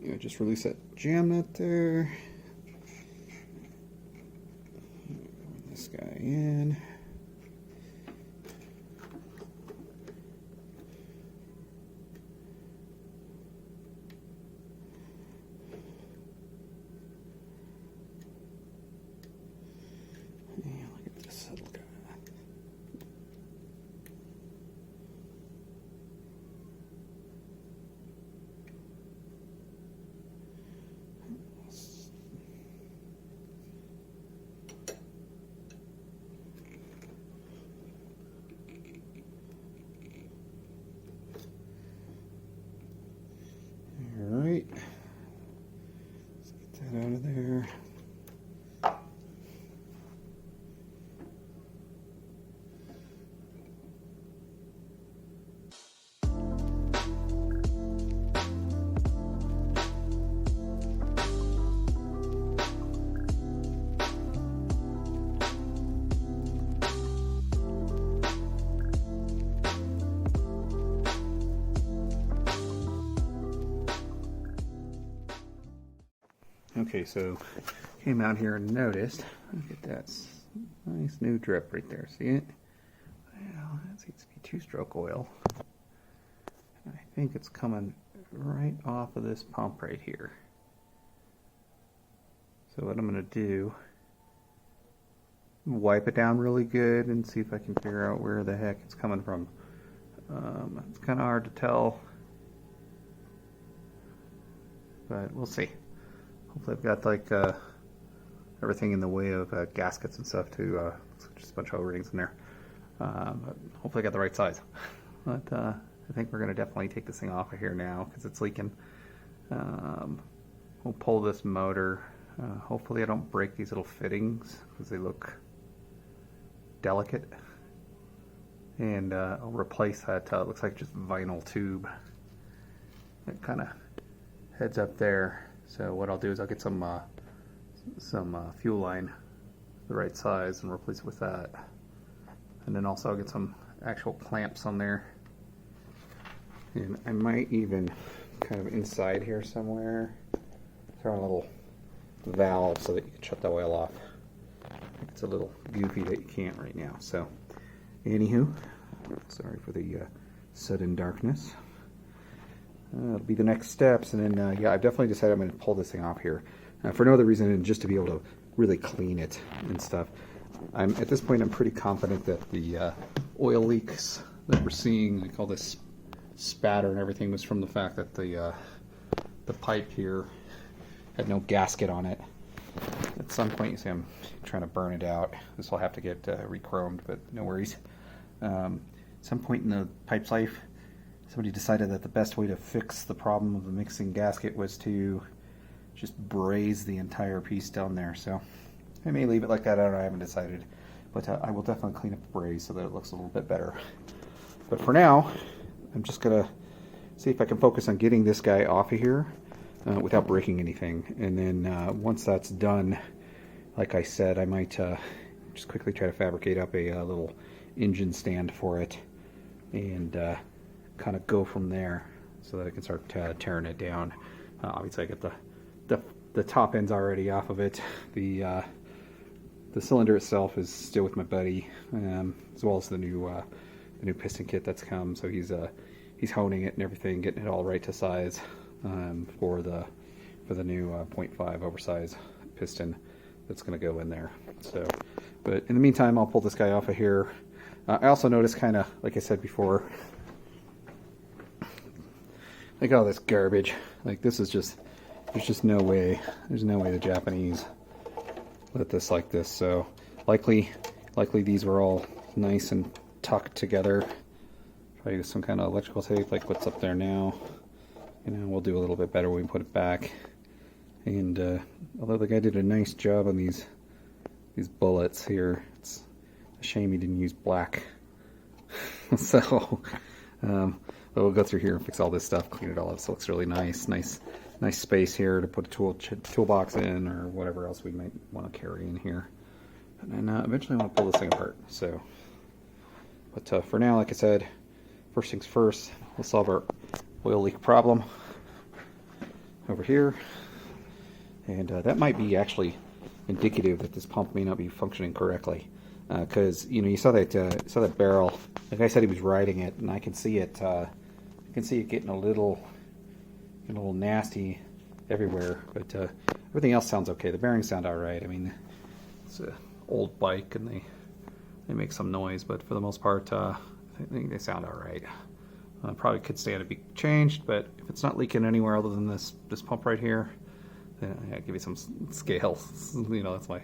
You know, just release that jam nut there. Bring this guy in. Yeah, look at this little guy. Alright, let's get that out of there. Okay, so came out here and noticed, look at that nice new drip right there, see it? Well, that seems to be two-stroke oil. And I think it's coming right off of this pump right here. So what I'm going to do, wipe it down really good and see if I can figure out where the heck it's coming from. It's kind of hard to tell, but we'll see. Hopefully I've got like everything in the way of gaskets and stuff too. Just a bunch of O-rings in there. But hopefully I got the right size. But I think we're going to definitely take this thing off of here now because it's leaking. We'll pull this motor. Hopefully I don't break these little fittings because they look delicate. And I'll replace that. It looks like just vinyl tube. It kind of heads up there. So what I'll do is I'll get some fuel line the right size and replace it with that. And then also I'll get some actual clamps on there. And I might even kind of inside here somewhere throw a little valve so that you can shut the oil off. It's a little goofy that you can't right now. So anywho, sorry for the sudden darkness. It'll be the next steps, and then yeah, I've definitely decided I'm going to pull this thing off here for no other reason than just to be able to really clean it and stuff. At this point I'm pretty confident that the oil leaks that we're seeing, like all this spatter and everything, was from the fact that the pipe here had no gasket on it. At some point you see I'm trying to burn it out. This will have to get re-chromed, but no worries. At some point in the pipe's life, somebody decided that the best way to fix the problem of the mixing gasket was to just braze the entire piece down there. So I may leave it like that. I don't know, I haven't decided. But I will definitely clean up the braze so that it looks a little bit better. But for now, I'm just going to see if I can focus on getting this guy off of here without breaking anything. And then once that's done, like I said, I might just quickly try to fabricate up a little engine stand for it and kind of go from there so that I can start tearing it down. Obviously I get the top ends already off of it. The cylinder itself is still with my buddy, as well as the new piston kit that's come. So he's honing it and everything, getting it all right to size for the new 0.5 oversized piston that's going to go in there. So, but in the meantime, I'll pull this guy off of here. I also noticed, kind of like I said before, like all this garbage. Like this is just, there's just no way. There's no way the Japanese let this like this. So likely these were all nice and tucked together. Try to use some kind of electrical tape like what's up there now. You know, we'll do a little bit better when we put it back. And although the guy did a nice job on these bullets here, it's a shame he didn't use black. So but we'll go through here and fix all this stuff, clean it all up so it looks really nice space here to put a toolbox in or whatever else we might want to carry in here. And then eventually I want to pull this thing apart. So, but for now, like I said, first things first, we'll solve our oil leak problem. over here, and that might be actually indicative that this pump may not be functioning correctly, because you saw that barrel. The guy said he was riding it, and I can see it. I can see it getting a little nasty everywhere, but everything else sounds okay. The bearings sound all right. I mean, it's an old bike, and they make some noise, but for the most part, I think they sound all right. Probably could stand to be changed, but if it's not leaking anywhere other than this pump right here, then I'll give you some scales. That's my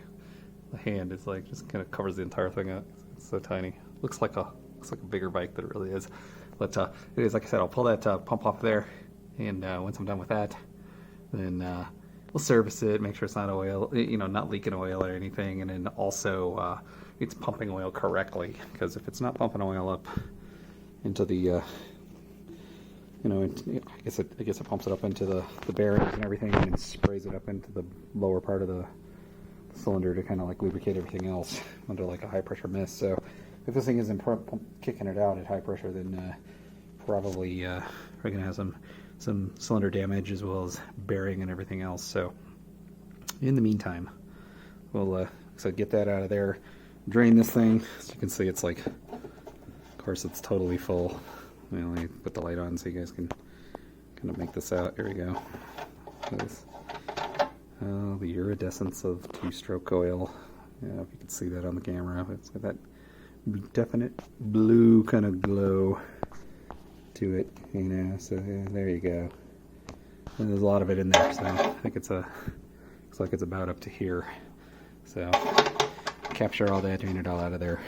hand. It's like just kind of covers the entire thing up. It's so tiny. Looks like a bigger bike than it really is. But it is, like I said, I'll pull that pump off there, and once I'm done with that, then we'll service it, make sure it's not oil, not leaking oil or anything, and then also it's pumping oil correctly, because if it's not pumping oil up into the I guess it pumps it up into the bearings and everything, and then sprays it up into the lower part of the cylinder to kind of like lubricate everything else under like a high pressure mist. So if this thing isn't kicking it out at high pressure, then probably we're gonna have some cylinder damage as well as bearing and everything else. So in the meantime, we'll get that out of there, drain this thing. As you can see, it's like, of course, it's totally full. Let me put the light on so you guys can kind of make this out. Here we go. The iridescence of two-stroke oil. Yeah, if you can see that on the camera, it's got that definite blue kind of glow to it, so yeah, there you go. And there's a lot of it in there, so I think looks like it's about up to here. So capture all that, drain it all out of there,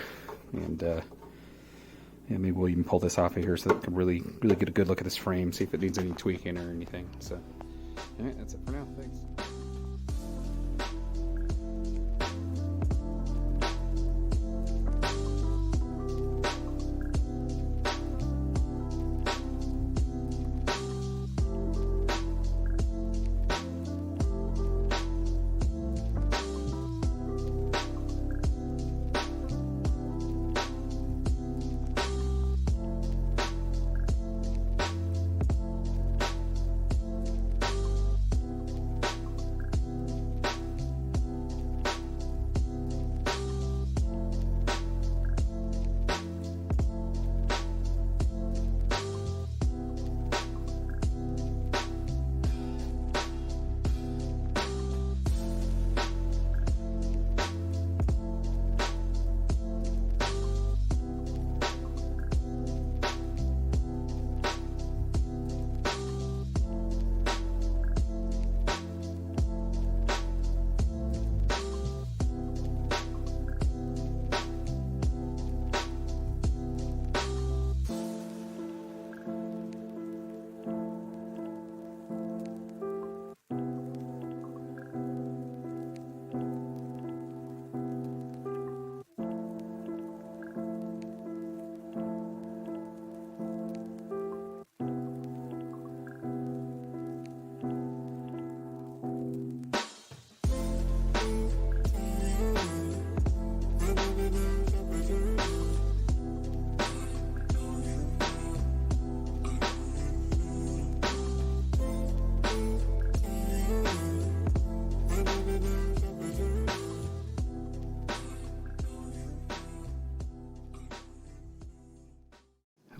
and yeah, maybe we'll even pull this off of here so that we can really get a good look at this frame, see if it needs any tweaking or anything. So all right, that's it for now. Thanks.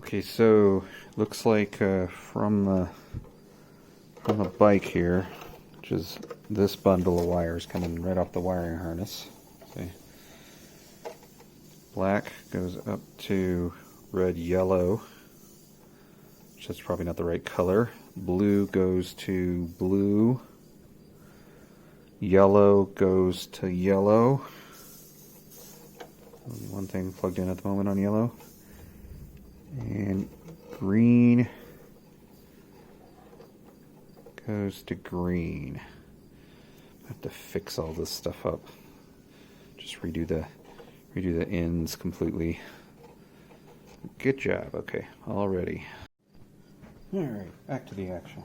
Okay, so looks like from the bike here, which is this bundle of wires coming right off the wiring harness. See, black goes up to red yellow, which is probably not the right color. Blue goes to blue. Yellow goes to yellow. Only one thing plugged in at the moment on yellow. And green goes to green. I have to fix all this stuff up. Just redo the ends completely. Good job. Okay, all ready. All right, back to the action.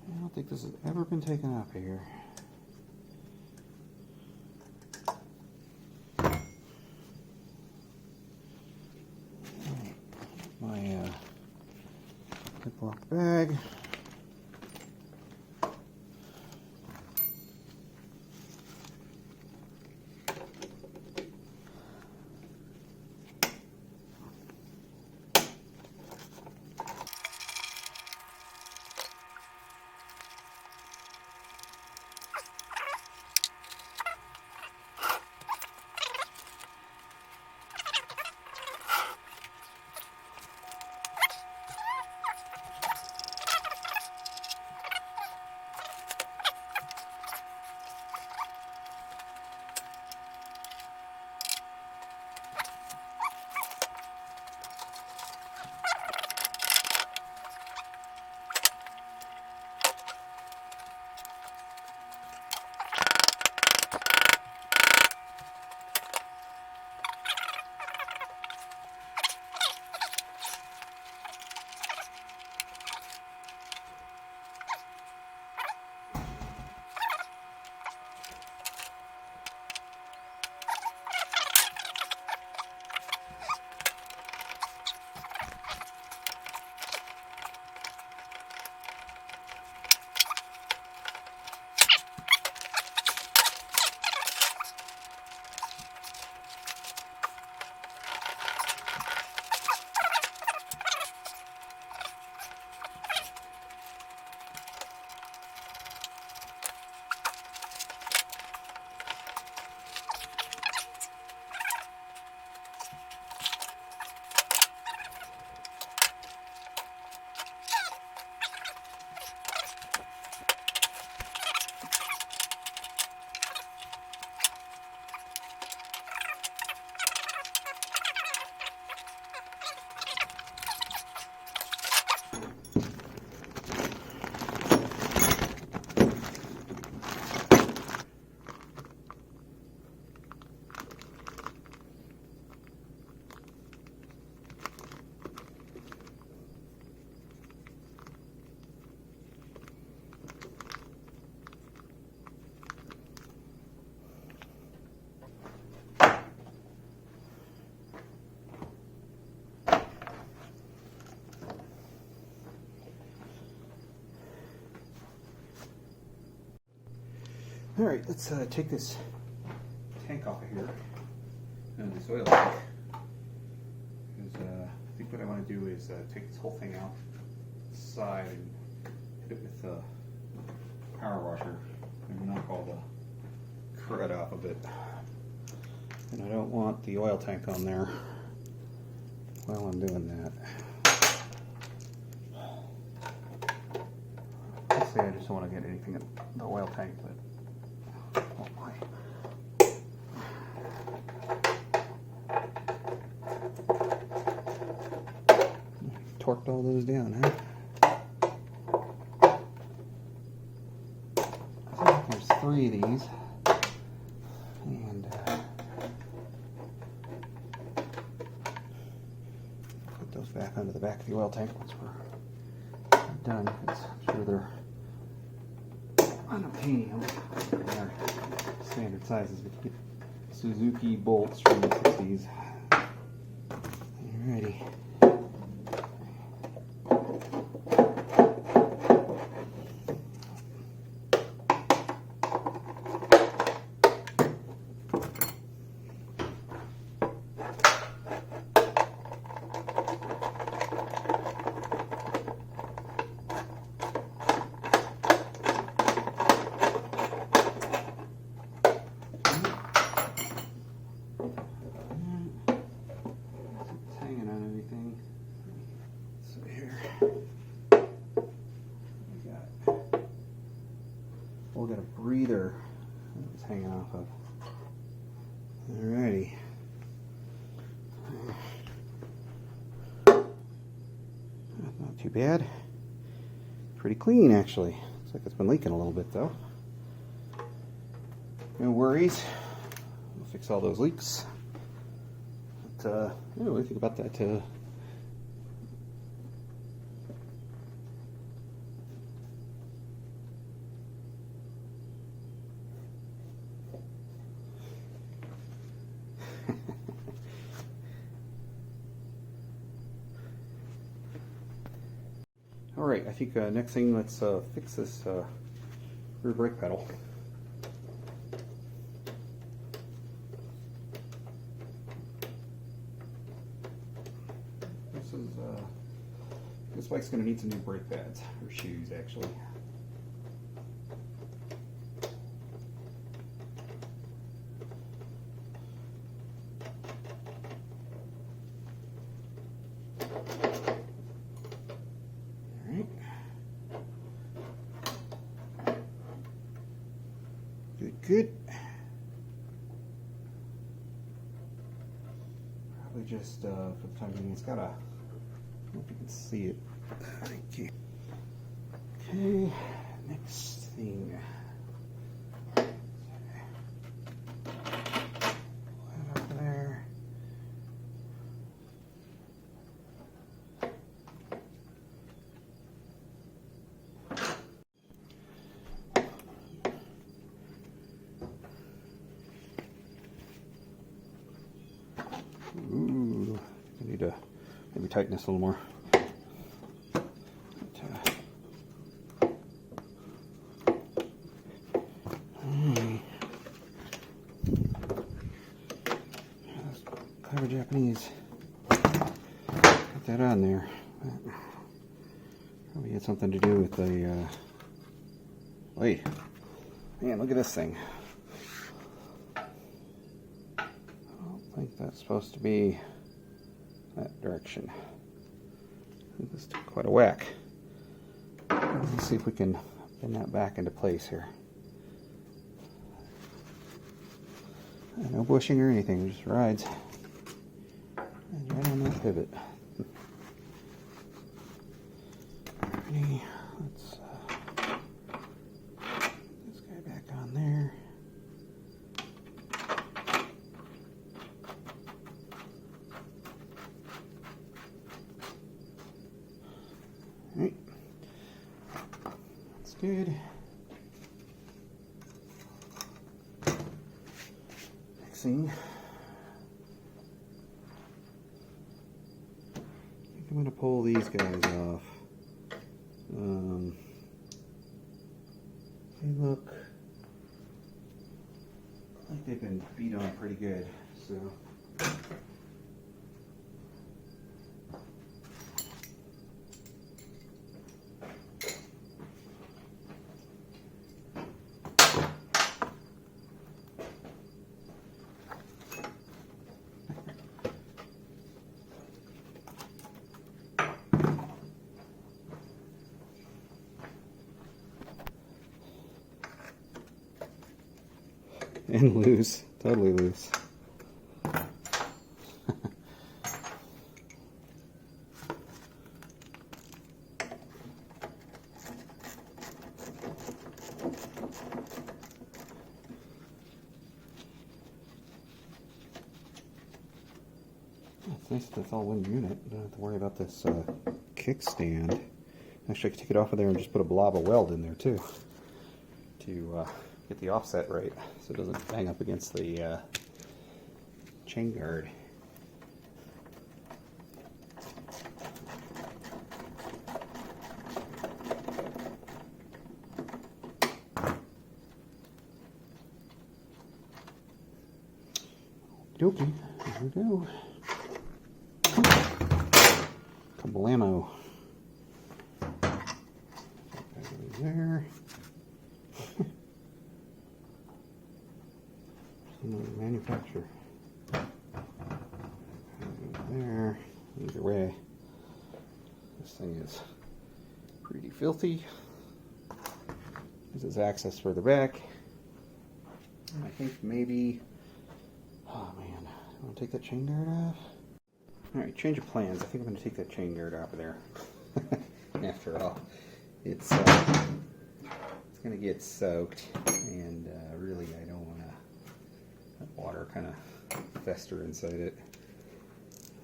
I don't think this has ever been taken off of here. Ziploc bag. All right, let's take this tank off of here, and this oil tank. Because I think what I want to do is take this whole thing out side and hit it with a power washer and knock all the crud off of it. And I don't want the oil tank on there while I'm doing that. Let's say I just don't want to get anything in the oil tank, but oh my. Torqued all those down, huh? I think there's 3 of these. And put those back under the back of the oil tank once we're done, because I'm sure they're unobtainium. They're standard sizes, but you get Suzuki bolts from the 60s. Alrighty. We'll get a breather that it's hanging off of. Alrighty. Not too bad. Pretty clean, actually. Looks like it's been leaking a little bit, though. No worries. We'll fix all those leaks. But, what do you think about that? Alright, I think next thing, let's fix this rear brake pedal. This bike's going to need some new brake pads, or shoes actually. Alright. Good. Probably just, for the time being, it's got a, I don't know if you can see it. Thank you. Okay, next thing. That up there. Ooh, I need to maybe tighten this a little more. Clever Japanese. Put that on there. That probably had something to do with the. Wait, man, look at this thing. I don't think that's supposed to be that direction. I think this took quite a whack. Let's see if we can bend that back into place here. No bushing or anything, just rides. And right on that pivot. Alrighty, let's put this guy back on there. Alright, that's good. Next thing, I'm going to pull these guys off. They look like they've been beat on pretty good, so. And loose, totally loose. It's nice that it's all one unit. I don't have to worry about this kickstand. Actually, I could take it off of there and just put a blob of weld in there too, to get the offset right so it doesn't bang up against the chain guard. Okey-dokey, here we go. Kablamo. There. Manufacturer. There. Either way, this thing is pretty filthy. This is access for the back. I think maybe. Oh man, I want to take that chain guard off. All right, change of plans. I think I'm going to take that chain guard out of there. After all, it's going to get soaked, and really, I don't want to let water kind of fester inside it.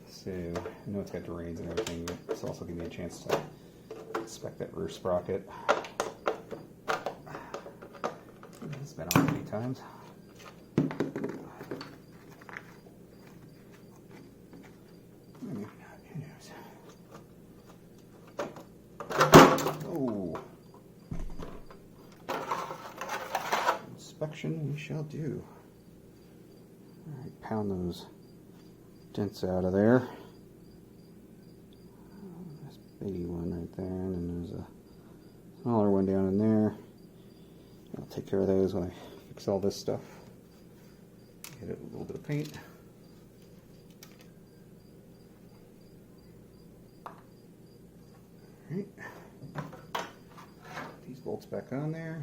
So I know it's got drains and everything, but it's also giving me a chance to inspect that rear sprocket. It's been on a few times. Maybe not, who knows. action we shall do. Alright, pound those dents out of there. This biggie one right there, and then there's a smaller one down in there. I'll take care of those when I fix all this stuff. Hit it with a little bit of paint. Alright. These bolts back on there.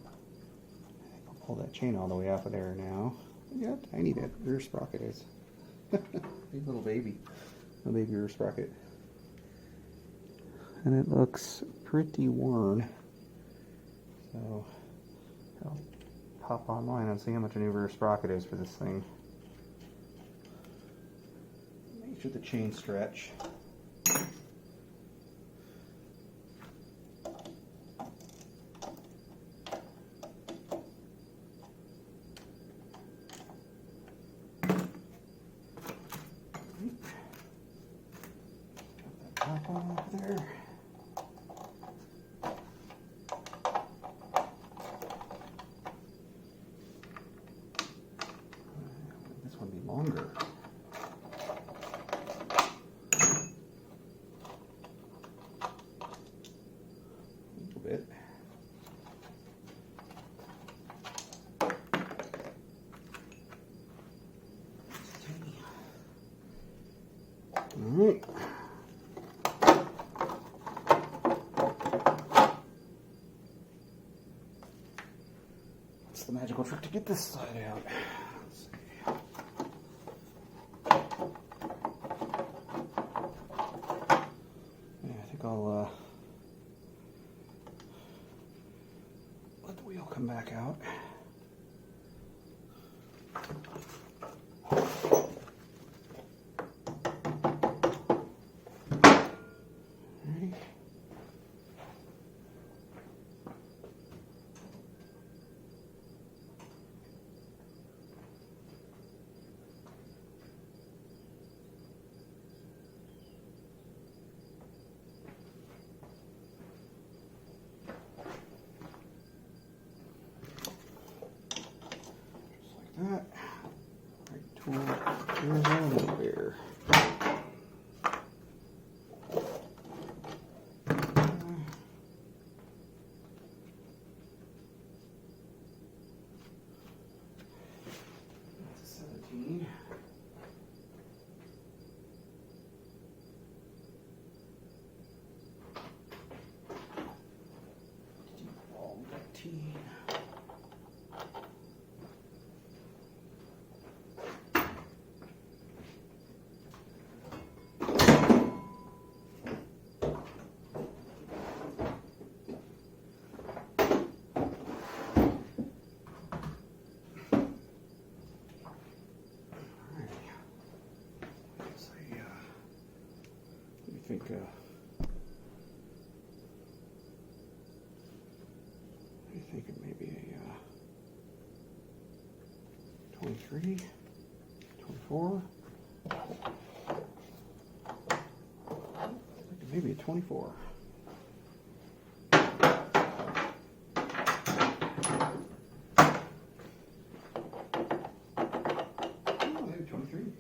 I think I'll pull that chain all the way off of there now. Look how tiny that rear sprocket is. Big little baby. A baby rear sprocket. And it looks pretty worn. So I'll pop online and see how much a new rear sprocket is for this thing. Make sure the chain stretch. Pop on off there. This one be longer. A little bit. All right. What's the magical trick to get this side out? Let's see. Yeah, I think I'll let the wheel come back out. That. Right tool, here's our little bear. That's a 17. Ball 19. I think it may be a 23, 24. I think it may be a 24. Oh, maybe 23.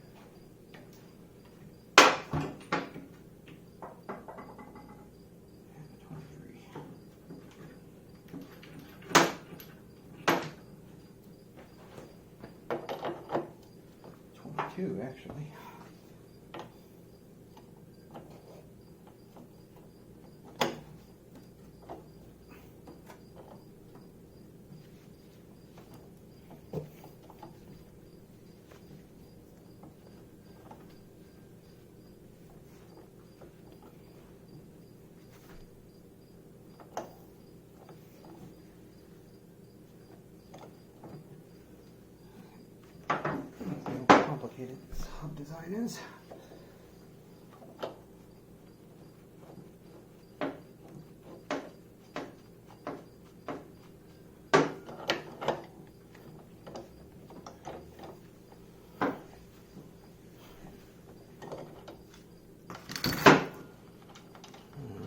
Actually. Complicated this hub design is.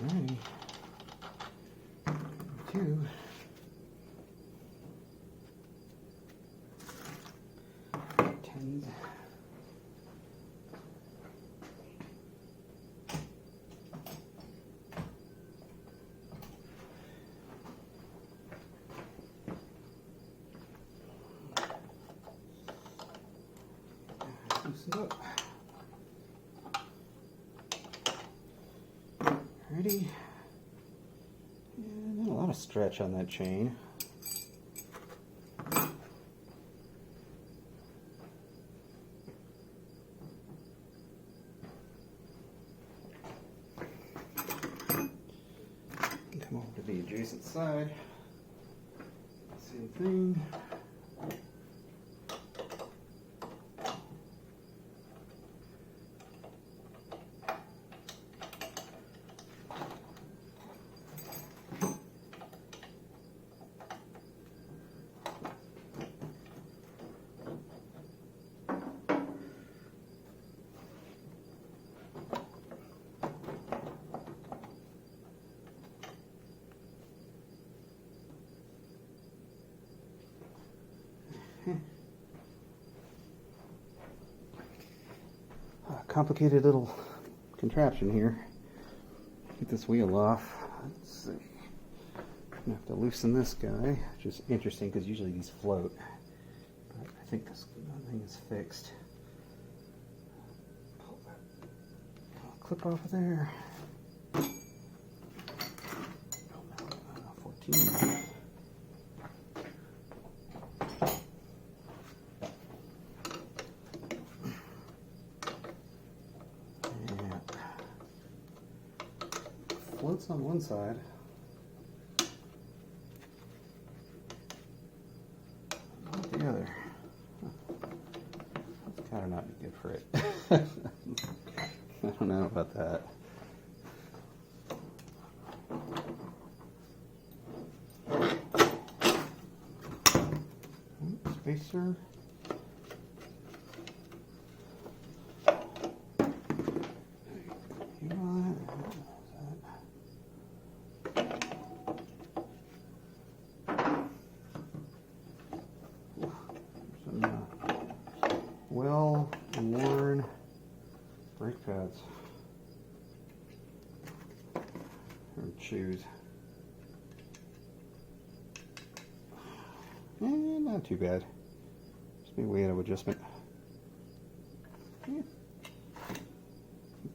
Alrighty. 2. And loosen up. Ready? And a lot of stretch on that chain. Come over to the adjacent side. Same thing. Complicated little contraption here. Get this wheel off. Let's see. I'm gonna have to loosen this guy, which is interesting because usually these float. But I think this thing is fixed. Pull that clip off of there. 14. Floats on one side. Not the other. That's kind of not good for it. I don't know about that. Spacer. Well-worn brake pads or shoes. Not too bad. Just be weight of adjustment. Yeah.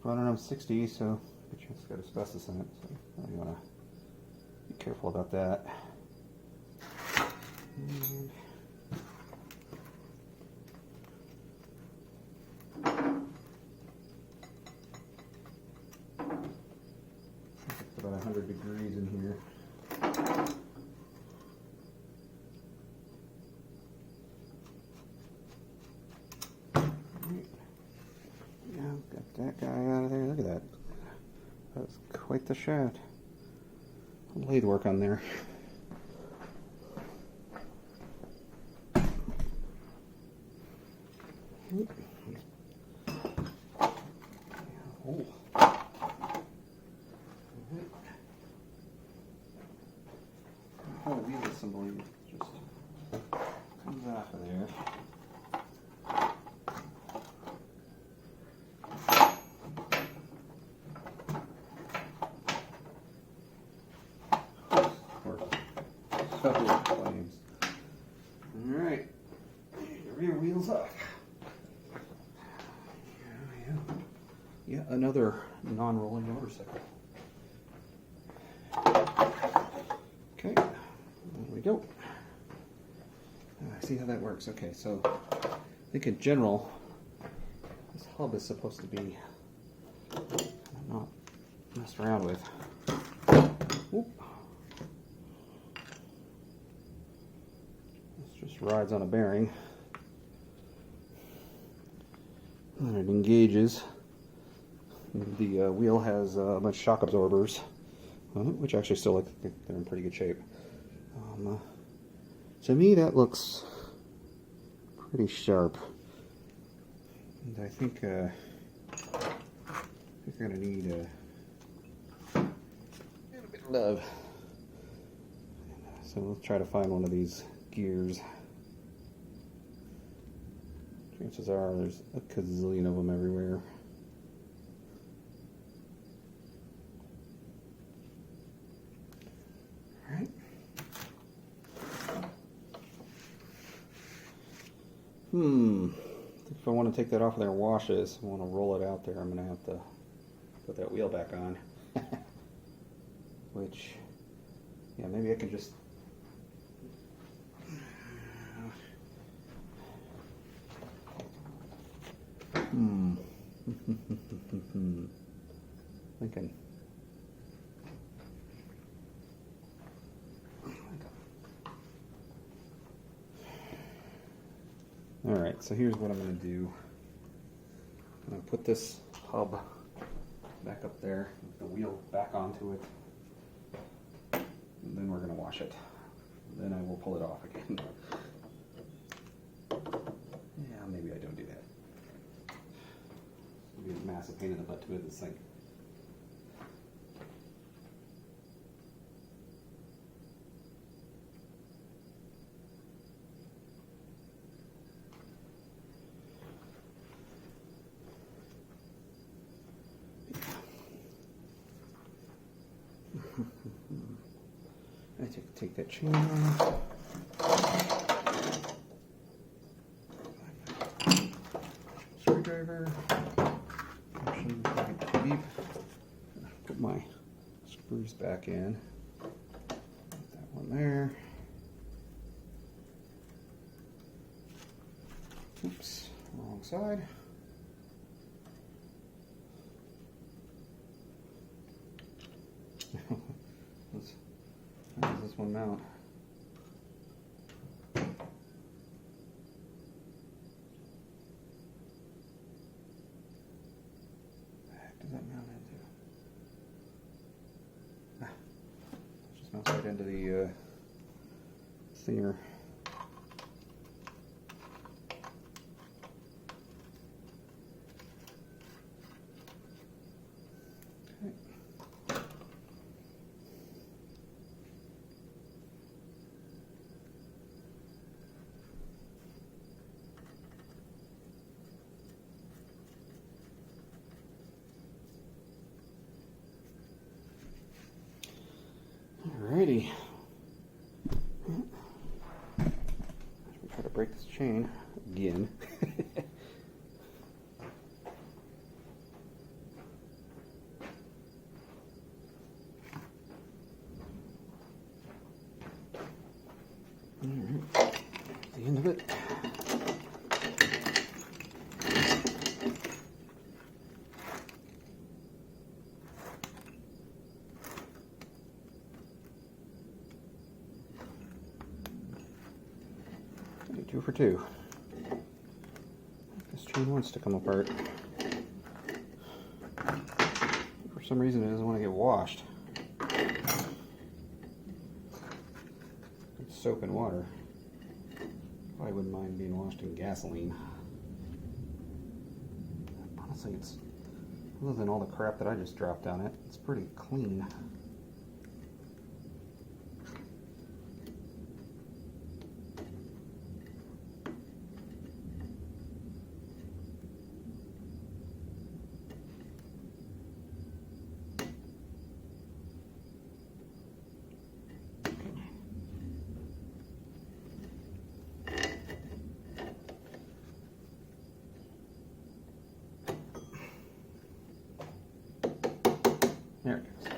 Brought it on 60, so it's got asbestos in it, so you want to be careful about that. And about 100 degrees in here. Yeah, got that guy out of there. Look at that. That's quite the shaft. Lathe work on there. Oh. Oh, wheel assembly just comes off of there. Flames. Alright, the rear wheel's off. Yeah, another non-rolling motorcycle. Okay, there we go. See how that works. Okay, so I think in general, this hub is supposed to be not messed around with. Whoop. This just rides on a bearing. And it engages. The wheel has a bunch of shock absorbers on it, which actually still look like they're in pretty good shape. To me, that looks pretty sharp. And I think we're going to need a little bit of love. So we'll try to find one of these gears. Chances are there's a gazillion of them everywhere. All right. If I want to take that off of their washes, I want to roll it out there, I'm going to have to put that wheel back on. Which, yeah, maybe I can just... Thinking. Alright, so here's what I'm going to do. I'm going to put this hub back up there, with the wheel back onto it, and then we're going to wash it. Then I will pull it off again. Yeah, maybe I don't do that. It'll be a massive pain in the butt to move this thing. I take that chain off. Screwdriver. Beep. Put my screws back in. Put that one there. Oops, wrong side. How does this one mount? What the heck does that mount into? It just mounts right into the steamer. Alrighty. We try to break this chain again. Alright, the end of it. Two for two. This chain wants to come apart. For some reason it doesn't want to get washed. It's soap and water. Probably wouldn't mind being washed in gasoline. Honestly, it's, other than all the crap that I just dropped on it, it's pretty clean. There it goes.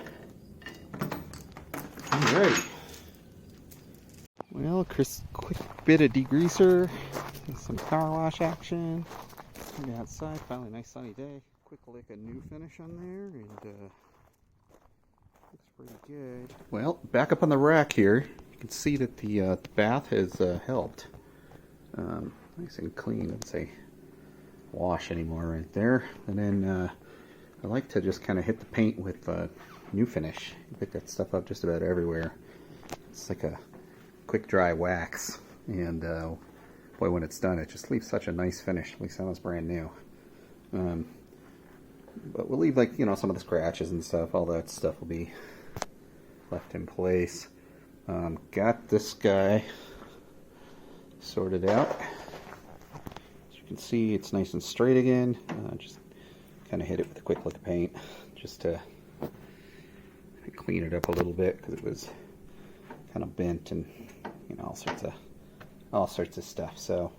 Alright. Well, quick bit of degreaser and some power wash action. Outside, finally a nice sunny day. Quick lick of new finish on there, and looks pretty good. Well, back up on the rack here, you can see that the bath has helped. Nice and clean. Doesn't say wash anymore right there. And then I like to just kind of hit the paint with new finish. You pick that stuff up just about everywhere. It's like a quick dry wax, and boy, when it's done, it just leaves such a nice finish. At least almost brand new. But we'll leave, like, you know, some of the scratches and stuff. All that stuff will be left in place. Got this guy sorted out. Show you can see it's nice and straight again. Just kind of hit it with a quick lick of paint just to clean it up a little bit because it was kind of bent and all sorts of stuff. So,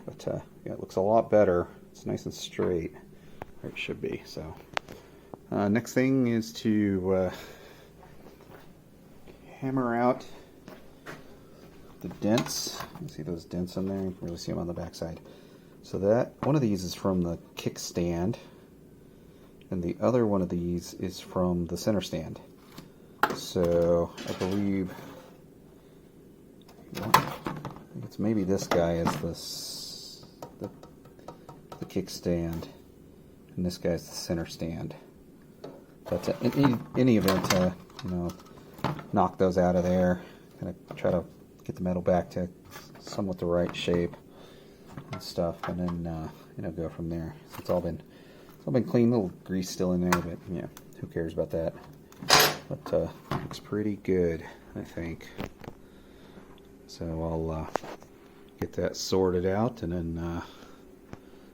but yeah, it looks a lot better. It's nice and straight where it should be. So, next thing is to hammer out the dents. You see those dents on there? You can really see them on the back side. So that one of these is from the kickstand, and the other one of these is from the center stand. So I believe it's maybe this guy is the kickstand, and this guy's the center stand. But in any event, knock those out of there. Kind of try to get the metal back to somewhat the right shape and stuff, and then go from there. So it's all been clean. A little grease still in there, but yeah, who cares about that? But looks pretty good, I think. So I'll get that sorted out, and then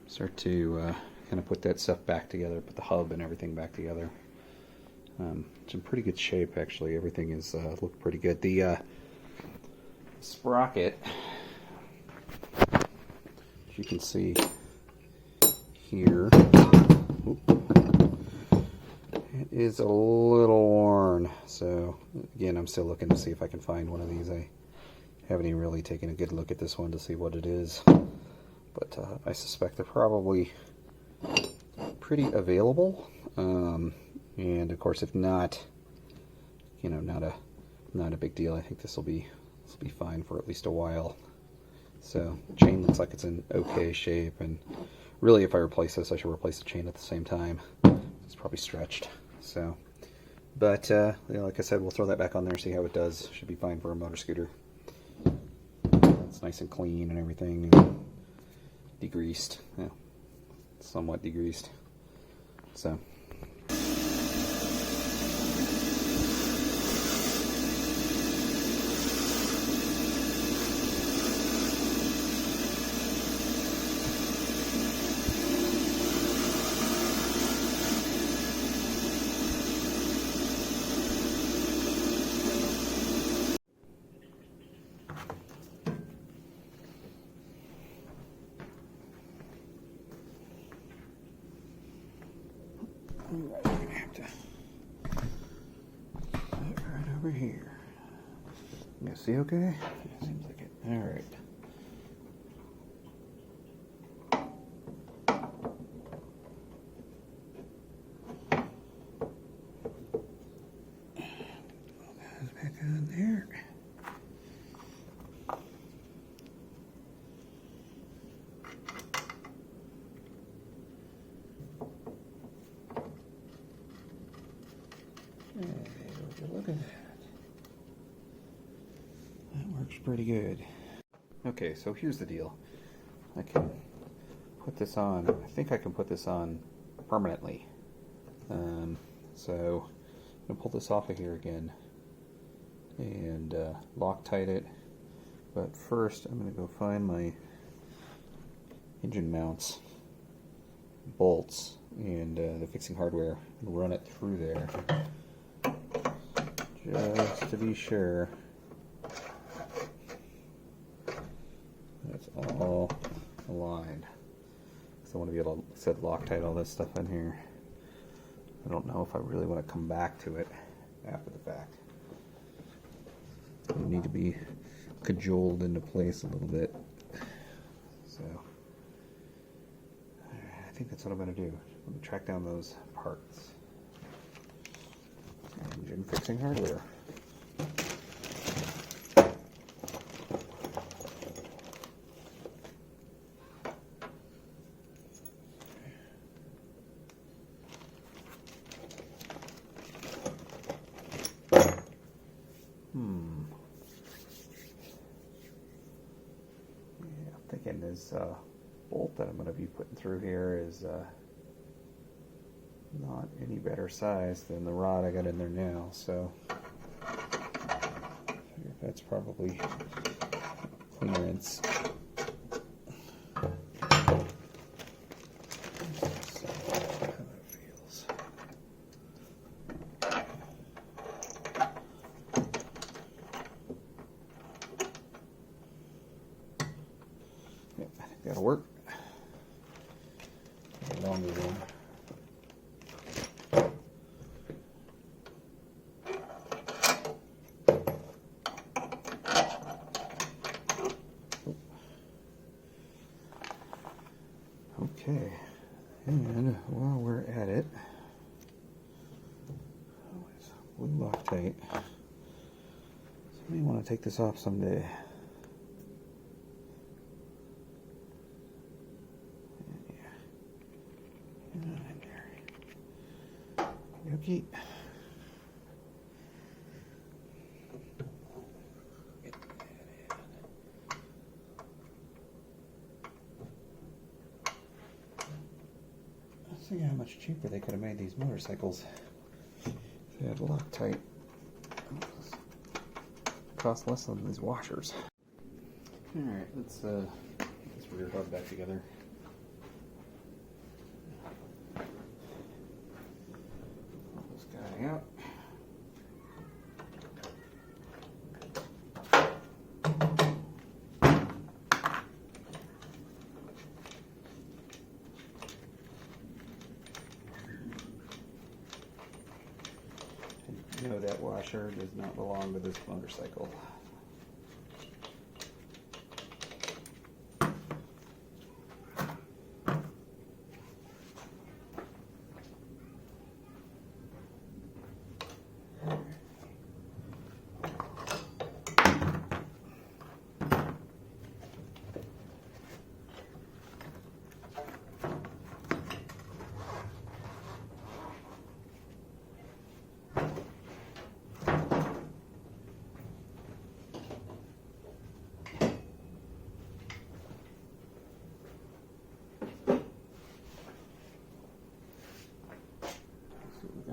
start to kind of put that stuff back together, put the hub and everything back together. It's in pretty good shape, actually. Everything is looked pretty good. The sprocket, as you can see here, it is a little worn. So again, I'm still looking to see if I can find one of these. I haven't even really taken a good look at this one to see what it is, but I suspect they're probably pretty available. And of course, if not, not a big deal. I think this will be fine for at least a while. So chain looks like it's in okay shape, and really, if I replace this, I should replace the chain at the same time. It's probably stretched. So, but like I said, we'll throw that back on there, see how it does. Should be fine for a motor scooter. It's nice and clean and everything, and degreased. Yeah, somewhat degreased. So. Alright, we're gonna have to put it right over here. You see okay? Yeah, seems like it. Alright. Back on there. Look at that. That works pretty good. Okay, so here's the deal. I can put this on. I think I can put this on permanently. So I'm going to pull this off of here again and Loctite it. But first, I'm going to go find my engine mounts, bolts, and the fixing hardware, and run it through there. Just to be sure that's all aligned. So I want to be able to set Loctite all this stuff in here. I don't know if I really want to come back to it after the fact. You need to be cajoled into place a little bit. So I think that's what I'm going to do. Let me track down those parts. Engine fixing hardware. Yeah, I'm thinking this bolt that I'm going to be putting through here is not any better size than the rod I got in there now, so I figure that's probably clearance. Yep, I think that'll work. A longer one. Okay, and while we're at it, blue Loctite. Somebody want to take this off someday. Yoki. Let's see how much cheaper they could have made these motorcycles if they had Loctite. Cost less than these washers. Alright, let's get this rear hub back together. Pull this guy out. No, that washer does not belong to this motorcycle.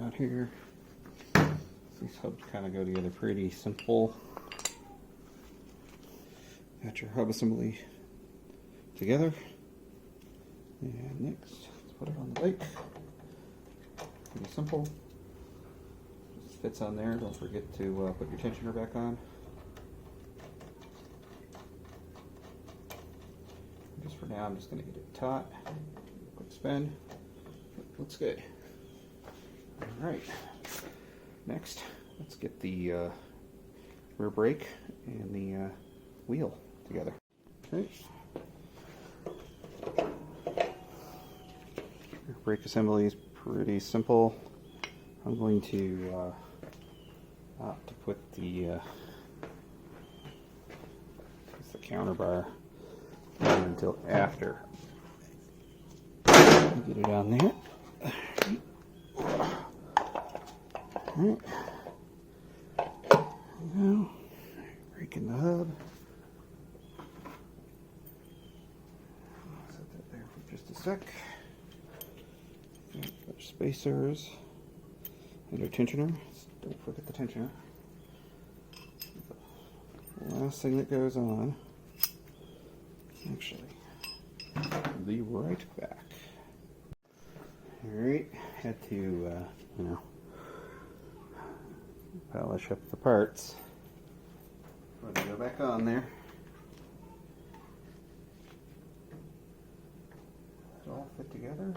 Out here, these hubs kind of go together pretty simple. Got your hub assembly together, and next let's put it on the bike. Pretty simple. Just fits on there. Don't forget to put your tensioner back on. Just for now, I'm just going to get it taut. Quick spin. Looks good. Alright, next let's get the rear brake and the wheel together. Okay. Rear brake assembly is pretty simple. I'm going to opt to put the counter bar on until after. Get it on there. Alright, now breaking the hub. Set that there for just a sec. Put spacers and our tensioner. Don't forget the tensioner. The last thing that goes on, actually, I'll be right back. Alright, had to, polish up the parts. Put it go back on there. Does it all fit together?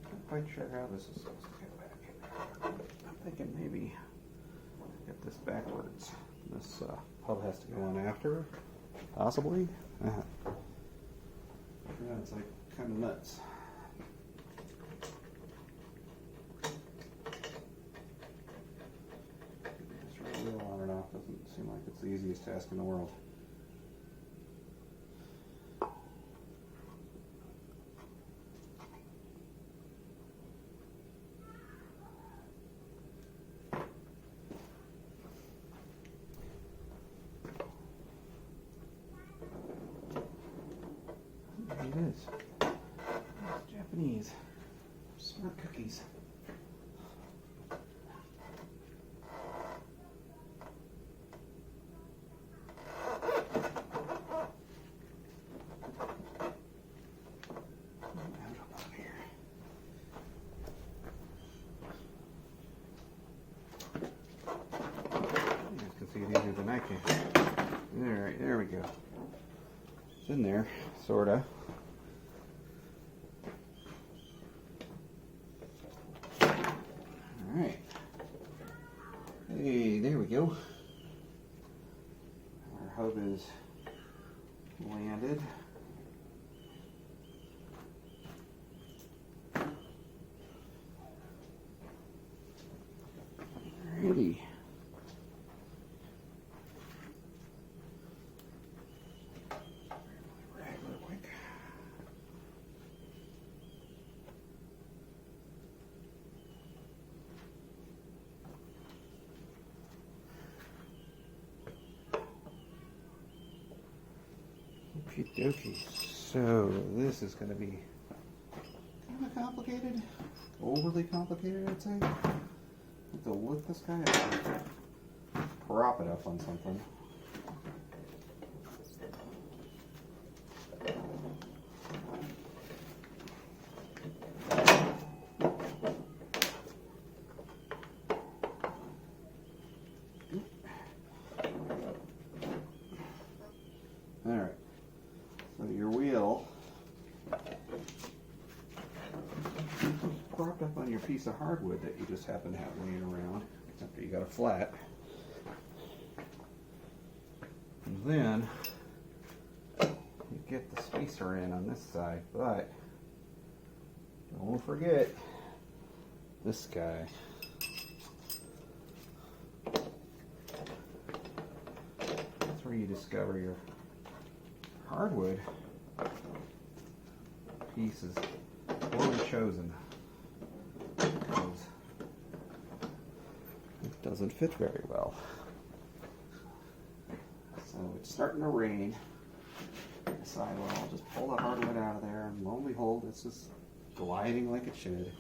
Not quite sure how this is supposed to go back. I'm thinking maybe get this backwards. This hub has to go on after, possibly. Yeah, it's like kind of nuts. Just trying to wheel on and off doesn't seem like it's the easiest task in the world. It is. It's Japanese. Smart cookies. and I can. Alright, there we go. It's in there, sorta. Alright. Hey, there we go. Our hub is landed. Alrighty. Rag real quick. Okie dokie. So this is going to be kind of complicated, overly complicated, I'd say. I have to lift this guy up, prop it up on something. All right. So your wheel propped up on your piece of hardwood that you just happen to have laying around after you got it flat. And then you get the spacer in on this side, but don't forget this guy. That's where you discover your hardwood piece is poorly chosen because it doesn't fit very well. So it's starting to rain. I decide, well, I'll just pull the hardwood out of there, and lo and behold, it's just gliding like it should.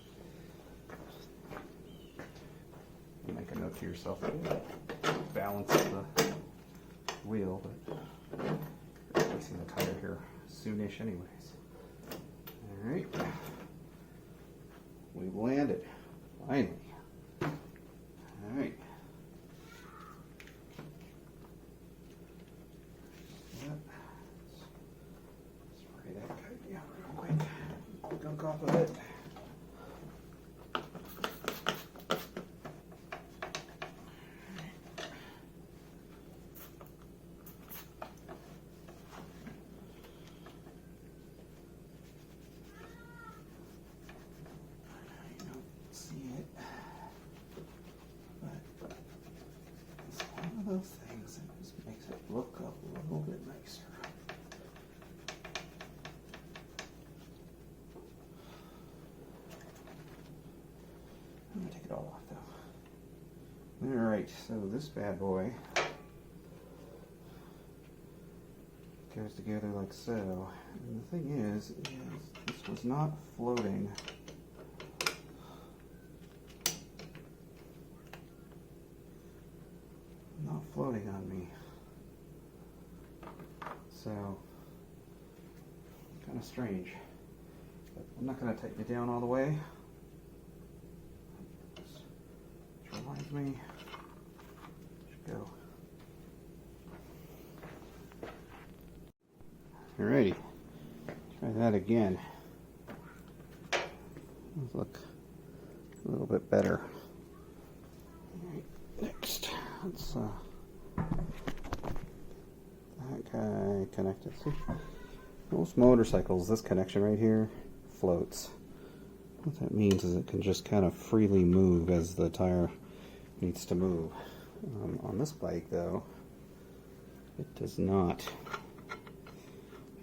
You make a note to yourself to balance the wheel, but replacing the tire here soonish anyways. Alright. We've landed. Finally. Alright. Spray that guy down real quick. Gunk off of it. Those things that just makes it look a little bit nicer. I'm gonna take it all off though. Alright, so this bad boy goes together like so. And the thing is this was not floating. Not floating on me, so kind of strange, but I'm not going to tighten it down all the way, which reminds me, should go. Alrighty, try that again. Look a little bit better. Alright, next. Let's that guy connected. See, most motorcycles, this connection right here floats. What that means is it can just kind of freely move as the tire needs to move. On this bike, though, it does not.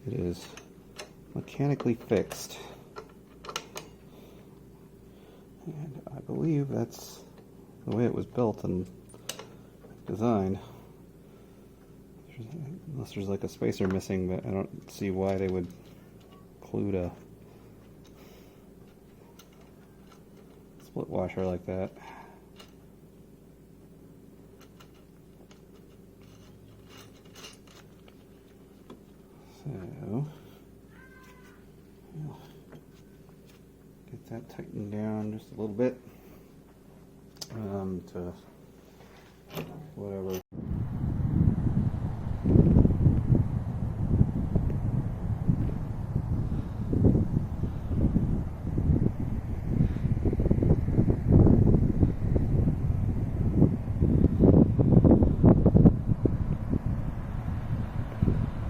It is mechanically fixed, and I believe that's the way it was built and designed. Unless there's like a spacer missing, but I don't see why they would include a split washer like that. So get that tightened down just a little bit to whatever